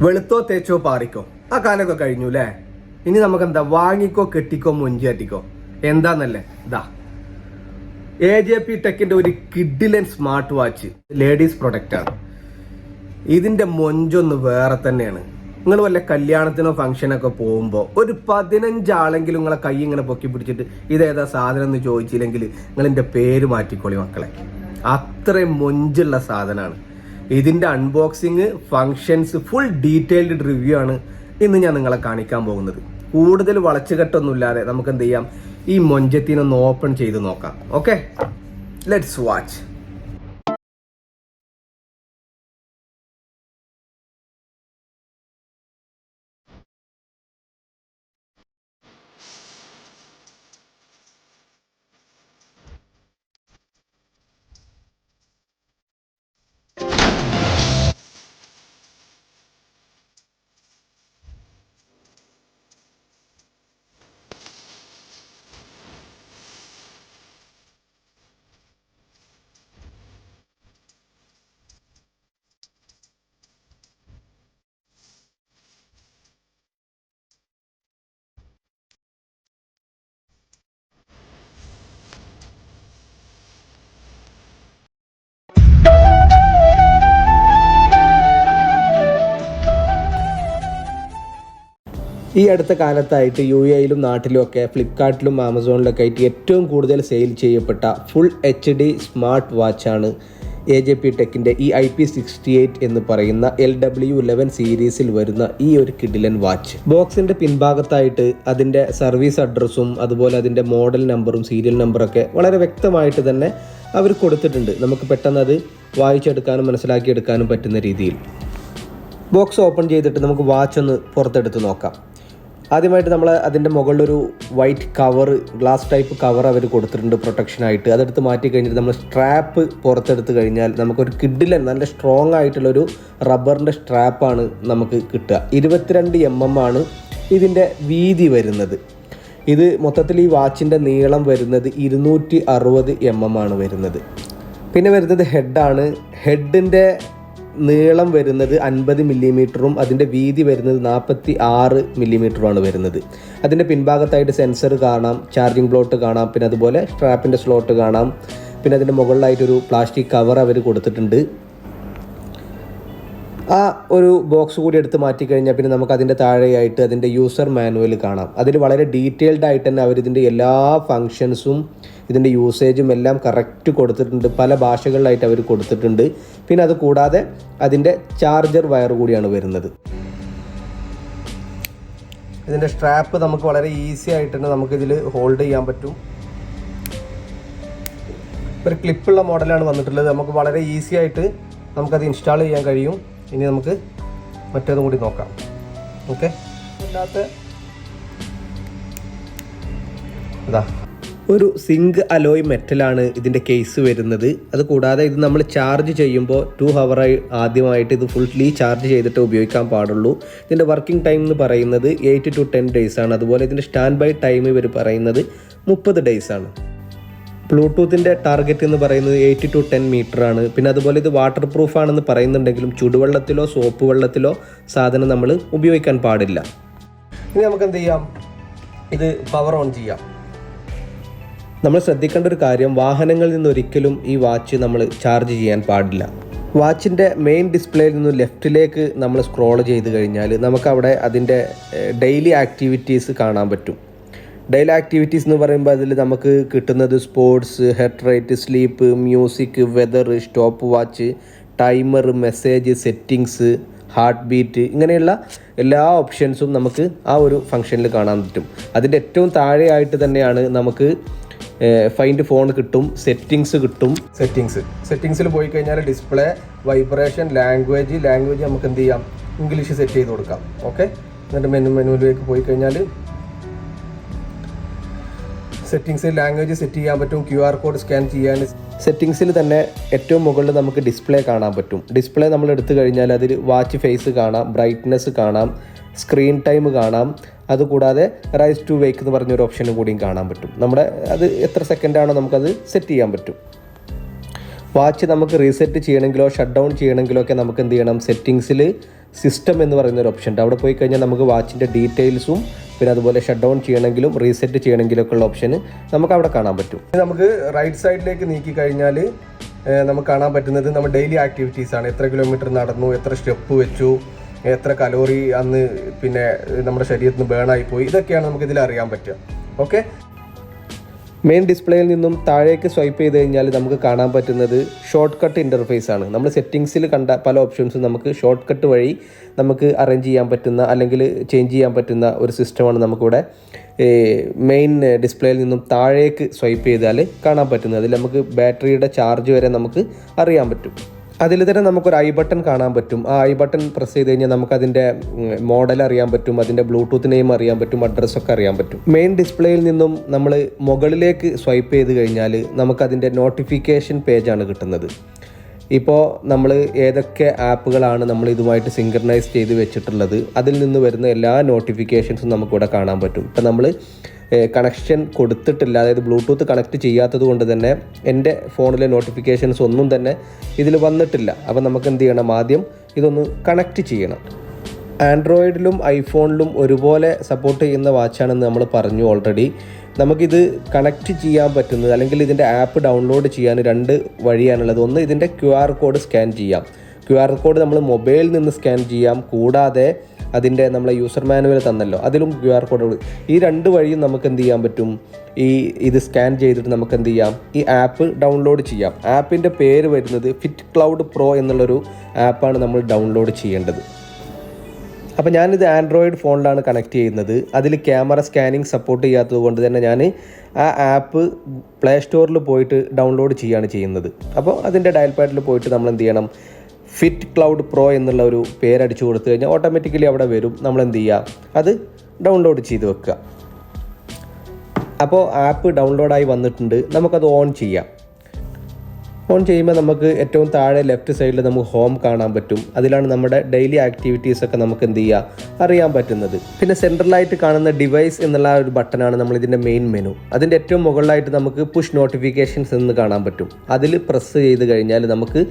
വെളുത്തോ തേച്ചോ പാറിക്കോ ആ കാലമൊക്കെ കഴിഞ്ഞു അല്ലേ. ഇനി നമുക്ക് എന്താ, വാങ്ങിക്കോ കെട്ടിക്കോ മൊഞ്ചാറ്റിക്കോ. എന്താന്നല്ലേ, ഇതാ AJP ടെക്കിന്റെ ഒരു കിഡിലൻ സ്മാർട്ട് വാച്ച്, ലേഡീസ് പ്രൊഡക്റ്റ് ആണ്. ഇതിന്റെ മൊഞ്ചൊന്ന് വേറെ തന്നെയാണ്. നിങ്ങൾ വല്ല കല്യാണത്തിനോ ഫംഗ്ഷനൊക്കെ പോകുമ്പോൾ ഒരു 15 ആളെങ്കിലും നിങ്ങളെ കൈ ഇങ്ങനെ പൊക്കി പിടിച്ചിട്ട് ഇതേതാ സാധനം എന്ന് ചോദിച്ചില്ലെങ്കിൽ നിങ്ങൾ എൻ്റെ പേര് മാറ്റിക്കോളി മക്കളെ. അത്രയും മൊഞ്ചുള്ള സാധനമാണ്. ഇതിന്റെ unboxing, functions, full detailed review ആണ് ഇന്ന് ഞാൻ നിങ്ങളെ കാണിക്കാൻ പോകുന്നത്. കൂടുതൽ വളച്ചുകെട്ടൊന്നുമില്ലാതെ നമുക്ക് എന്ത് ചെയ്യാം, ഈ മൊഞ്ചത്തിനൊന്ന് ഓപ്പൺ ചെയ്ത് നോക്കാം. Okay, let's watch. ഈ അടുത്ത കാലത്തായിട്ട് UAE-ലും നാട്ടിലും ഒക്കെ ഫ്ലിപ്കാർട്ടിലും ആമസോണിലൊക്കെ ആയിട്ട് ഏറ്റവും കൂടുതൽ സെയിൽ ചെയ്യപ്പെട്ട ഫുൾ HD സ്മാർട്ട് വാച്ചാണ് AJP ടെക്കിൻ്റെ ഈ IP68 എന്ന് പറയുന്ന LW11 സീരീസിൽ വരുന്ന ഈ ഒരു കിഡിലൻ വാച്ച്. ബോക്സിൻ്റെ പിൻഭാഗത്തായിട്ട് അതിൻ്റെ സർവീസ് അഡ്രസ്സും അതുപോലെ അതിൻ്റെ മോഡൽ നമ്പറും സീരിയൽ നമ്പറൊക്കെ വളരെ വ്യക്തമായിട്ട് തന്നെ അവർ കൊടുത്തിട്ടുണ്ട്. നമുക്ക് പെട്ടെന്ന് അത് വായിച്ചെടുക്കാനും മനസ്സിലാക്കിയെടുക്കാനും പറ്റുന്ന രീതിയിൽ. ബോക്സ് ഓപ്പൺ ചെയ്തിട്ട് നമുക്ക് വാച്ച് ഒന്ന് പുറത്തെടുത്ത് നോക്കാം. ആദ്യമായിട്ട് നമ്മൾ അതിൻ്റെ മുകളിലൊരു white cover, glass type cover അവർ കൊടുത്തിട്ടുണ്ട് പ്രൊട്ടക്ഷനായിട്ട്. അതെടുത്ത് മാറ്റി കഴിഞ്ഞിട്ട് നമ്മൾ സ്ട്രാപ്പ് പുറത്തെടുത്ത് കഴിഞ്ഞാൽ നമുക്കൊരു കിഡിലൻ നല്ല സ്ട്രോങ് ആയിട്ടുള്ളൊരു റബ്ബറിൻ്റെ സ്ട്രാപ്പാണ് നമുക്ക് കിട്ടുക. 22 mm ആണ് ഇതിൻ്റെ വീതി വരുന്നത്. ഇത് മൊത്തത്തിൽ ഈ വാച്ചിൻ്റെ നീളം വരുന്നത് 260 mm ആണ് വരുന്നത്. പിന്നെ വരുന്നത് ഹെഡാണ്. ഹെഡിൻ്റെ നീളം വരുന്നത് 50 mm അതിൻ്റെ വീതി വരുന്നത് 46 mm വരുന്നത്. അതിൻ്റെ പിൻഭാഗത്തായിട്ട് സെൻസർ കാണാം, ചാർജിങ് പ്ലോട്ട് കാണാം, പിന്നെ അതുപോലെ സ്ട്രാപ്പിൻ്റെ സ്ലോട്ട് കാണാം. പിന്നെ അതിൻ്റെ മുകളിലായിട്ടൊരു പ്ലാസ്റ്റിക് കവർ അവർ കൊടുത്തിട്ടുണ്ട്. ആ ഒരു ബോക്സ് കൂടി എടുത്ത് മാറ്റിക്കഴിഞ്ഞാൽ പിന്നെ നമുക്ക് അതിൻ്റെ താഴെയായിട്ട് അതിൻ്റെ യൂസർ മാനുവൽ കാണാം. അതിൽ വളരെ ഡീറ്റെയിൽഡ് ആയിട്ട് തന്നെ അവരിതിൻ്റെ എല്ലാ ഫങ്ഷൻസും ഇതിൻ്റെ യൂസേജും എല്ലാം കറക്റ്റ് കൊടുത്തിട്ടുണ്ട്. പല ഭാഷകളിലായിട്ട് അവർ കൊടുത്തിട്ടുണ്ട്. പിന്നെ അത് കൂടാതെ അതിൻ്റെ ചാർജർ വയർ കൂടിയാണ് വരുന്നത്. ഇതിൻ്റെ സ്ട്രാപ്പ് നമുക്ക് വളരെ ഈസി ആയിട്ട് തന്നെ നമുക്കിതിൽ ഹോൾഡ് ചെയ്യാൻ പറ്റും. ഒരു ക്ലിപ്പുള്ള മോഡലാണ് വന്നിട്ടുള്ളത്. നമുക്ക് വളരെ ഈസി ആയിട്ട് നമുക്കത് ഇൻസ്റ്റാൾ ചെയ്യാൻ കഴിയും. ഇനി നമുക്ക് മറ്റേതും കൂടി നോക്കാം. ഓക്കെ, അല്ലാത്ത ഇതാ ഒരു സിങ്ക് അലോയ് മെറ്റലാണ് ഇതിൻ്റെ കേസ് വരുന്നത്. അതുകൂടാതെ ഇത് നമ്മൾ ചാർജ് ചെയ്യുമ്പോൾ 2 hour ആദ്യമായിട്ട് ഇത് ഫുള്ളി ചാർജ് ചെയ്തിട്ട് ഉപയോഗിക്കാൻ പാടുള്ളൂ. ഇതിൻ്റെ വർക്കിംഗ് ടൈം എന്ന് പറയുന്നത് 8 to 10 days ആണ്. അതുപോലെ ഇതിൻ്റെ സ്റ്റാൻഡ് ബൈ ടൈം ഇവർ പറയുന്നത് 30 days ആണ്. ബ്ലൂടൂത്തിൻ്റെ ടാർഗറ്റ് എന്ന് പറയുന്നത് 8 to 10 meter ആണ്. പിന്നെ അതുപോലെ ഇത് വാട്ടർ പ്രൂഫ് ആണെന്ന് പറയുന്നുണ്ടെങ്കിലും ചുടുവെള്ളത്തിലോ സോപ്പ് വെള്ളത്തിലോ സാധനം നമ്മൾ ഉപയോഗിക്കാൻ പാടില്ല. ഇനി നമുക്ക് എന്ത് ചെയ്യാം, ഇത് പവർ ഓൺ ചെയ്യാം. നമ്മൾ ശ്രദ്ധിക്കേണ്ട ഒരു കാര്യം, വാഹനങ്ങളിൽ നിന്നൊരിക്കലും ഈ വാച്ച് നമ്മൾ ചാർജ് ചെയ്യാൻ പാടില്ല. വാച്ചിൻ്റെ മെയിൻ ഡിസ്പ്ലേയിൽ നിന്ന് ലെഫ്റ്റിലേക്ക് നമ്മൾ സ്ക്രോൾ ചെയ്ത് കഴിഞ്ഞാൽ നമുക്കവിടെ അതിൻ്റെ ഡെയിലി ആക്ടിവിറ്റീസ് കാണാൻ പറ്റും. ഡെയിലി ആക്ടിവിറ്റീസ് എന്ന് പറയുമ്പോൾ അതിൽ നമുക്ക് കിട്ടുന്നത് sports, heart rate, sleep, music, weather, stop watch, timer, message, settings, heart beat, ഇങ്ങനെയുള്ള എല്ലാ ഓപ്ഷൻസും നമുക്ക് ആ ഒരു ഫംഗ്ഷനിൽ കാണാൻ പറ്റും. അതിൻ്റെ ഏറ്റവും താഴെയായിട്ട് തന്നെയാണ് നമുക്ക് ഫൈൻഡ് ഫോൺ കിട്ടും, സെറ്റിങ്സ് കിട്ടും. സെറ്റിങ്സിൽ പോയി കഴിഞ്ഞാൽ ഡിസ്പ്ലേ, വൈബ്രേഷൻ, ലാംഗ്വേജ് നമുക്ക് എന്ത് ചെയ്യാം, ഇംഗ്ലീഷ് സെറ്റ് ചെയ്ത് കൊടുക്കാം. ഓക്കെ, എന്നിട്ട് മെനുവിലേക്ക് പോയി കഴിഞ്ഞാൽ സെറ്റിങ്സിൽ ലാംഗ്വേജ് സെറ്റ് ചെയ്യാൻ പറ്റും. QR കോഡ് സ്കാൻ ചെയ്യാൻ സെറ്റിങ്സിൽ തന്നെ ഏറ്റവും മുകളിൽ നമുക്ക് ഡിസ്പ്ലേ കാണാൻ പറ്റും. ഡിസ്പ്ലേ നമ്മൾ എടുത്തു കഴിഞ്ഞാൽ അതിൽ വാച്ച് ഫേസ് കാണാം, ബ്രൈറ്റ്നസ് കാണാം, സ്ക്രീൻ ടൈം കാണാം. അതുകൂടാതെ റൈസ് ടു വേക്ക് എന്ന് പറഞ്ഞൊരു ഓപ്ഷനും കൂടിയും കാണാൻ പറ്റും. നമ്മുടെ അത് എത്ര സെക്കൻഡാണോ നമുക്കത് സെറ്റ് ചെയ്യാൻ പറ്റും. വാച്ച് നമുക്ക് റീസെറ്റ് ചെയ്യണമെങ്കിലോ ഷട്ട് ഡൗൺ ചെയ്യണമെങ്കിലോ ഒക്കെ നമുക്ക് എന്ത് ചെയ്യണം, സെറ്റിങ്സിൽ സിസ്റ്റം എന്ന് പറയുന്ന ഒരു ഓപ്ഷൻ ഉണ്ട്. അവിടെ പോയി കഴിഞ്ഞാൽ നമുക്ക് വാച്ചിൻ്റെ ഡീറ്റെയിൽസും പിന്നെ അതുപോലെ ഷട്ട് ഡൗൺ ചെയ്യണമെങ്കിലും റീസെറ്റ് ചെയ്യണമെങ്കിലും ഒക്കെ ഉള്ള ഓപ്ഷൻ നമുക്ക് അവിടെ കാണാൻ പറ്റും. നമുക്ക് റൈറ്റ് സൈഡിലേക്ക് നീക്കി കഴിഞ്ഞാൽ നമുക്ക് കാണാൻ പറ്റുന്നത് നമ്മുടെ ഡെയിലി ആക്ടിവിറ്റീസ് ആണ്. എത്ര കിലോമീറ്റർ നടന്നു, എത്ര സ്റ്റെപ്പ് വെച്ചു, എത്ര കലോറി അന്ന് പിന്നെ നമ്മുടെ ശരീരത്തിന് ബേണായി പോയി, ഇതൊക്കെയാണ് നമുക്ക് ഇതിൽ അറിയാൻ പറ്റുക. ഓക്കെ, മെയിൻ ഡിസ്പ്ലേയിൽ നിന്നും താഴേക്ക് സ്വൈപ്പ് ചെയ്ത് കഴിഞ്ഞാൽ നമുക്ക് കാണാൻ പറ്റുന്നത് ഷോർട്ട് കട്ട് ഇൻ്റർഫേസ് ആണ്. നമ്മൾ സെറ്റിങ്സിൽ കണ്ട പല ഓപ്ഷൻസും നമുക്ക് ഷോർട്ട് കട്ട് വഴി നമുക്ക് അറേഞ്ച് ചെയ്യാൻ പറ്റുന്ന അല്ലെങ്കിൽ ചേഞ്ച് ചെയ്യാൻ പറ്റുന്ന ഒരു സിസ്റ്റമാണ് നമുക്കിവിടെ മെയിൻ ഡിസ്പ്ലേയിൽ നിന്നും താഴേക്ക് സ്വൈപ്പ് ചെയ്താൽ കാണാൻ പറ്റുന്നത്. അതിൽ നമുക്ക് ബാറ്ററിയുടെ ചാർജ് വരെ നമുക്ക് അറിയാൻ പറ്റും. അതിൽ തന്നെ നമുക്കൊരു ഐ ബട്ടൺ കാണാൻ പറ്റും. ആ ഐ ബട്ടൺ പ്രസ് ചെയ്ത് കഴിഞ്ഞാൽ നമുക്കതിൻ്റെ മോഡൽ അറിയാൻ പറ്റും, അതിൻ്റെ ബ്ലൂടൂത്ത് നെയിം അറിയാൻ പറ്റും, അഡ്രസ്സൊക്കെ അറിയാൻ പറ്റും. മെയിൻ ഡിസ്പ്ലേയിൽ നിന്നും നമ്മൾ മുകളിലേക്ക് സ്വൈപ്പ് ചെയ്ത് കഴിഞ്ഞാൽ നമുക്കതിൻ്റെ നോട്ടിഫിക്കേഷൻ പേജാണ് കിട്ടുന്നത്. ഇപ്പോൾ നമ്മൾ ഏതൊക്കെ ആപ്പുകളാണ് നമ്മൾ ഇതുമായിട്ട് സിങ്ക്രണൈസ് ചെയ്ത് വെച്ചിട്ടുള്ളത് അതിൽ നിന്ന് വരുന്ന എല്ലാ നോട്ടിഫിക്കേഷൻസും നമുക്കിവിടെ കാണാൻ പറ്റും. ഇപ്പം നമ്മൾ കണക്ഷൻ കൊടുത്തിട്ടില്ല, അതായത് ബ്ലൂടൂത്ത് കണക്ട് ചെയ്യാത്തത് കൊണ്ട് തന്നെ എൻ്റെ ഫോണിലെ നോട്ടിഫിക്കേഷൻസ് ഒന്നും തന്നെ ഇതിൽ വന്നിട്ടില്ല. അപ്പോൾ നമുക്ക് എന്ത് ചെയ്യണം, ആദ്യം ഇതൊന്ന് കണക്ട് ചെയ്യണം. ആൻഡ്രോയിഡിലും ഐഫോണിലും ഒരുപോലെ സപ്പോർട്ട് ചെയ്യുന്ന വാച്ചാണെന്ന് നമ്മൾ പറഞ്ഞു ഓൾറെഡി. നമുക്കിത് കണക്ട് ചെയ്യാൻ പറ്റുന്നത് അല്ലെങ്കിൽ ഇതിൻ്റെ ആപ്പ് ഡൗൺലോഡ് ചെയ്യാൻ 2 വഴിയാണുള്ളത്. ഒന്ന്, ഇതിൻ്റെ QR കോഡ് സ്കാൻ ചെയ്യാം. QR കോഡ് നമ്മൾ മൊബൈലിൽ നിന്ന് സ്കാൻ ചെയ്യാം, കൂടാതെ അതിൻ്റെ നമ്മളെ യൂസർ മാനുവൽ തന്നല്ലോ അതിലും QR കോഡ്. ഈ 2 വഴിയും നമുക്ക് എന്ത് ചെയ്യാൻ പറ്റും, ഇത് സ്കാൻ ചെയ്തിട്ട് നമുക്ക് എന്ത് ചെയ്യാം, ഈ ആപ്പ് ഡൗൺലോഡ് ചെയ്യാം. ആപ്പിൻ്റെ പേര് വരുന്നത് ഫിറ്റ് ക്ലൗഡ് പ്രോ എന്നുള്ളൊരു ആപ്പാണ് നമ്മൾ ഡൗൺലോഡ് ചെയ്യേണ്ടത്. അപ്പോൾ ഞാനിത് ആൻഡ്രോയിഡ് ഫോണിലാണ് കണക്ട് ചെയ്യുന്നത്. അതിൽ ക്യാമറ സ്കാനിങ് സപ്പോർട്ട് ചെയ്യാത്തത് കൊണ്ട് തന്നെ ഞാൻ ആ ആപ്പ് പ്ലേ സ്റ്റോറിൽ പോയിട്ട് ഡൗൺലോഡ് ചെയ്യുകയാണ് ചെയ്യുന്നത്. അപ്പോൾ അതിൻ്റെ ഡയൽ പാഡിൽ പോയിട്ട് നമ്മൾ എന്ത് ചെയ്യണം, ഫിറ്റ് ക്ലൗഡ് പ്രോ എന്നുള്ള ഒരു പേരടിച്ചു കൊടുത്തു കഴിഞ്ഞാൽ ഓട്ടോമാറ്റിക്കലി അവിടെ വരും. നമ്മൾ എന്ത് ചെയ്യുക, അത് ഡൗൺലോഡ് ചെയ്ത് വെക്കുക. അപ്പോൾ ആപ്പ് ഡൗൺലോഡായി വന്നിട്ടുണ്ട്. നമുക്കത് ഓൺ ചെയ്യാം. ഓൺ ചെയ്യുമ്പോൾ നമുക്ക് ഏറ്റവും താഴെ ലെഫ്റ്റ് സൈഡിൽ നമുക്ക് ഹോം കാണാൻ പറ്റും. അതിലാണ് നമ്മുടെ ഡെയിലി ആക്ടിവിറ്റീസൊക്കെ നമുക്ക് എന്ത് ചെയ്യുക, അറിയാൻ പറ്റുന്നത്. പിന്നെ സെൻട്രലായിട്ട് കാണുന്ന ഡിവൈസ് എന്നുള്ള ഒരു ബട്ടനാണ് നമ്മളിതിൻ്റെ മെയിൻ മെനു. അതിൻ്റെ ഏറ്റവും മുകളിലായിട്ട് നമുക്ക് പുഷ് നോട്ടിഫിക്കേഷൻസ് എന്ന് കാണാൻ പറ്റും. അതിൽ പ്രസ് ചെയ്ത് കഴിഞ്ഞാൽ നമുക്ക്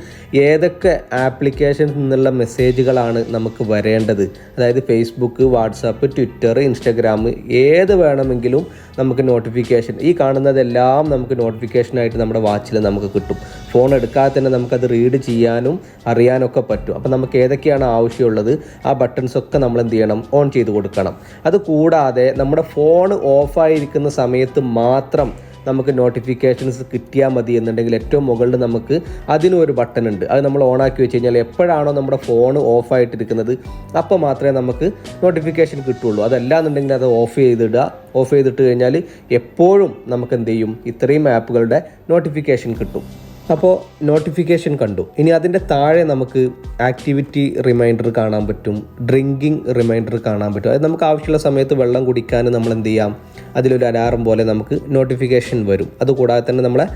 ഏതൊക്കെ ആപ്ലിക്കേഷൻസ് നിന്നുള്ള മെസ്സേജുകളാണ് നമുക്ക് വരേണ്ടത്, അതായത് ഫേസ്ബുക്ക്, വാട്സാപ്പ്, ട്വിറ്റർ, ഇൻസ്റ്റഗ്രാം, ഏത് വേണമെങ്കിലും നമുക്ക് നോട്ടിഫിക്കേഷൻ, ഈ കാണുന്നതെല്ലാം നമുക്ക് നോട്ടിഫിക്കേഷനായിട്ട് നമ്മുടെ വാച്ചിൽ നമുക്ക് കിട്ടും. ഫോൺ എടുക്കാതെ തന്നെ നമുക്കത് റീഡ് ചെയ്യാനും അറിയാനൊക്കെ പറ്റും. അപ്പോൾ നമുക്ക് ഏതൊക്കെയാണ് ആവശ്യമുള്ളത് ആ ബട്ടൺസൊക്കെ നമ്മൾ എന്ത് ചെയ്യണം, ഓൺ ചെയ്ത് കൊടുക്കണം. അത് കൂടാതെ നമ്മുടെ ഫോൺ ഓഫായിരിക്കുന്ന സമയത്ത് മാത്രം നമുക്ക് നോട്ടിഫിക്കേഷൻസ് കിട്ടിയാൽ മതി എന്നുണ്ടെങ്കിൽ ഏറ്റവും മുകളിൽ നമുക്ക് അതിനൊരു ബട്ടൺ ഉണ്ട്. അത് നമ്മൾ ഓണാക്കി വെച്ച് കഴിഞ്ഞാൽ എപ്പോഴാണോ നമ്മുടെ ഫോൺ ഓഫായിട്ടിരിക്കുന്നത് അപ്പോൾ മാത്രമേ നമുക്ക് നോട്ടിഫിക്കേഷൻ കിട്ടുള്ളൂ. അതല്ല എന്നുണ്ടെങ്കിൽ അത് ഓഫ് ചെയ്തിട്ട് കഴിഞ്ഞാൽ എപ്പോഴും നമുക്ക് എന്ത് ചെയ്യും, ഇത്രയും ആപ്പുകളുടെ നോട്ടിഫിക്കേഷൻ കിട്ടും. അപ്പോൾ നോട്ടിഫിക്കേഷൻ കണ്ടു. ഇനി അതിൻ്റെ താഴെ നമുക്ക് ആക്ടിവിറ്റി റിമൈൻഡർ കാണാൻ പറ്റും, ഡ്രിങ്കിങ് റിമൈൻഡർ കാണാൻ പറ്റും. അത് നമുക്ക് ആവശ്യമുള്ള സമയത്ത് വെള്ളം കുടിക്കാൻ നമ്മൾ എന്ത് ചെയ്യാം, അതിലൊരു അലാറം പോലെ നമുക്ക് നോട്ടിഫിക്കേഷൻ വരും. അതുകൂടാതെ തന്നെ നമ്മളെ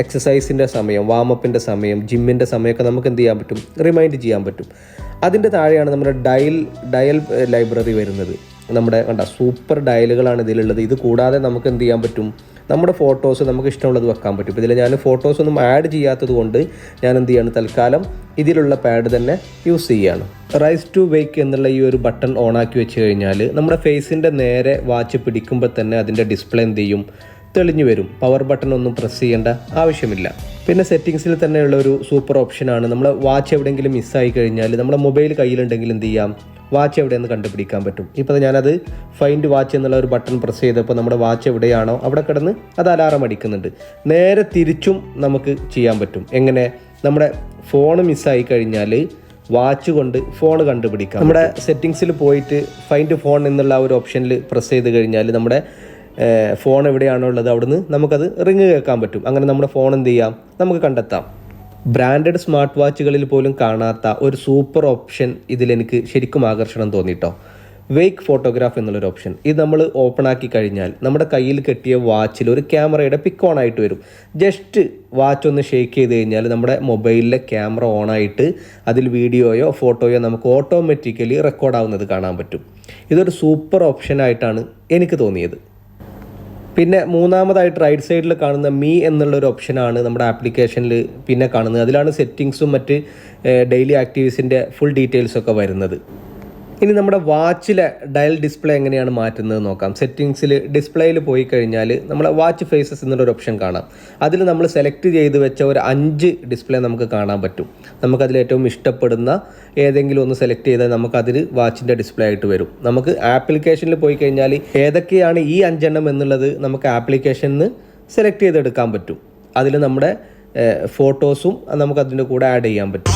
എക്സസൈസിൻ്റെ സമയം, വാമപ്പിൻ്റെ സമയം, ജിമ്മിൻ്റെ സമയമൊക്കെ നമുക്ക് എന്ത് ചെയ്യാൻ പറ്റും, റിമൈൻഡ് ചെയ്യാൻ പറ്റും. അതിൻ്റെ താഴെയാണ് നമ്മുടെ ഡയൽ ലൈബ്രറി വരുന്നത്. നമ്മുടെ സൂപ്പർ ഡയലുകളാണ് ഇതിലുള്ളത്. ഇത് കൂടാതെ നമുക്ക് എന്ത് ചെയ്യാൻ പറ്റും, നമ്മുടെ ഫോട്ടോസ് നമുക്ക് ഇഷ്ടമുള്ളത് വെക്കാൻ പറ്റും. ഇതിൽ ഞാൻ ഫോട്ടോസൊന്നും ആഡ് ചെയ്യാത്തത് കൊണ്ട് ഞാൻ എന്ത് ചെയ്യാണ്, തൽക്കാലം ഇതിലുള്ള പാഡ് തന്നെ യൂസ് ചെയ്യുകയാണ്. റൈസ് ടു വേക്ക് എന്നുള്ള ഈ ഒരു ബട്ടൺ ഓണാക്കി വെച്ച് കഴിഞ്ഞാൽ നമ്മുടെ ഫേസിൻ്റെ നേരെ വാച്ച് പിടിക്കുമ്പോൾ തന്നെ അതിൻ്റെ ഡിസ്പ്ലേ എന്ത് ചെയ്യും, തെളിഞ്ഞു വരും. പവർ ബട്ടൺ ഒന്നും പ്രസ് ചെയ്യേണ്ട ആവശ്യമില്ല. പിന്നെ സെറ്റിങ്സിൽ തന്നെയുള്ള ഒരു സൂപ്പർ ഓപ്ഷനാണ്, നമ്മൾ വാച്ച് എവിടെയെങ്കിലും മിസ്സായി കഴിഞ്ഞാൽ നമ്മുടെ മൊബൈൽ കയ്യിലുണ്ടെങ്കിൽ എന്ത് ചെയ്യാം, വാച്ച് എവിടെയെന്ന് കണ്ടുപിടിക്കാൻ പറ്റും. ഇപ്പോൾ ഞാനത് ഫൈൻഡ് വാച്ച് എന്നുള്ള ഒരു ബട്ടൺ പ്രസ് ചെയ്തപ്പോൾ നമ്മുടെ വാച്ച് എവിടെയാണോ അവിടെ കിടന്ന് അത് അലാറം അടിക്കുന്നുണ്ട്. നേരെ തിരിച്ചും നമുക്ക് ചെയ്യാൻ പറ്റും. എങ്ങനെ, നമ്മുടെ ഫോൺ മിസ്സായി കഴിഞ്ഞാൽ വാച്ച് കൊണ്ട് ഫോൺ കണ്ടുപിടിക്കാം. നമ്മുടെ സെറ്റിങ്സിൽ പോയിട്ട് ഫൈൻഡ് ഫോൺ എന്നുള്ള ഒരു ഓപ്ഷനിൽ പ്രസ് ചെയ്ത് കഴിഞ്ഞാൽ നമ്മുടെ ഫോൺ എവിടെയാണോ ഉള്ളത് അവിടുന്ന് നമുക്കത് റിങ് കേൾക്കാൻ പറ്റും. അങ്ങനെ നമ്മുടെ ഫോൺ എന്ത് ചെയ്യാം, നമുക്ക് കണ്ടെത്താം. ബ്രാൻഡഡ് സ്മാർട്ട് വാച്ചുകളിൽ പോലും കാണാത്ത ഒരു സൂപ്പർ ഓപ്ഷൻ ഇതിലെനിക്ക് ശരിക്കും ആകർഷണം തോന്നിട്ടോ. വേക്ക് ഫോട്ടോഗ്രാഫ് എന്നുള്ളൊരു ഓപ്ഷൻ. ഇത് നമ്മൾ ഓപ്പൺ ആക്കി കഴിഞ്ഞാൽ നമ്മുടെ കയ്യിൽ കെട്ടിയ വാച്ചിൽ ഒരു ക്യാമറയുടെ പിക്ക് ഓൺ ആയിട്ട് വരും. ജസ്റ്റ് വാച്ച് ഒന്ന് ഷേക്ക് ചെയ്ത് കഴിഞ്ഞാൽ നമ്മുടെ മൊബൈലിലെ ക്യാമറ ഓണായിട്ട് അതിൽ വീഡിയോയോ ഫോട്ടോയോ നമുക്ക് ഓട്ടോമാറ്റിക്കലി റെക്കോർഡാവുന്നത് കാണാൻ പറ്റും. ഇതൊരു സൂപ്പർ ഓപ്ഷനായിട്ടാണ് എനിക്ക് തോന്നിയത്. പിന്നെ മൂന്നാമതായിട്ട് റൈറ്റ് സൈഡിൽ കാണുന്ന മീ എന്നുള്ളൊരു ഓപ്ഷനാണ് നമ്മുടെ ആപ്ലിക്കേഷനിൽ പിന്നെ കാണുന്നത്. അതിലാണ് സെറ്റിങ്സും മറ്റ് ഡെയിലി ആക്ടിവിറ്റീസിൻ്റെ ഫുൾ ഡീറ്റെയിൽസൊക്കെ വരുന്നത്. ഇനി നമ്മുടെ വാച്ചിലെ ഡയൽ ഡിസ്പ്ലേ എങ്ങനെയാണ് മാറ്റുന്നത് നോക്കാം. സെറ്റിങ്സിൽ ഡിസ്പ്ലേയിൽ പോയി കഴിഞ്ഞാൽ നമ്മളെ വാച്ച് ഫേസസ് എന്നുള്ളൊരു ഓപ്ഷൻ കാണാം. അതിൽ നമ്മൾ സെലക്ട് ചെയ്ത് വെച്ച ഒരു 5 ഡിസ്പ്ലേ നമുക്ക് കാണാൻ പറ്റും. നമുക്കതിൽ ഏറ്റവും ഇഷ്ടപ്പെടുന്ന ഏതെങ്കിലും ഒന്ന് സെലക്ട് ചെയ്താൽ നമുക്കതിൽ വാച്ചിൻ്റെ ഡിസ്പ്ലേ ആയിട്ട് വരും. നമുക്ക് ആപ്ലിക്കേഷനിൽ പോയി കഴിഞ്ഞാൽ ഏതൊക്കെയാണ് ഈ 5 എണ്ണം എന്നുള്ളത് നമുക്ക് ആപ്ലിക്കേഷനിൽ നിന്ന് സെലക്ട് ചെയ്തെടുക്കാൻ പറ്റും. അതിൽ നമ്മുടെ ഫോട്ടോസും നമുക്കതിൻ്റെ കൂടെ ആഡ് ചെയ്യാൻ പറ്റും.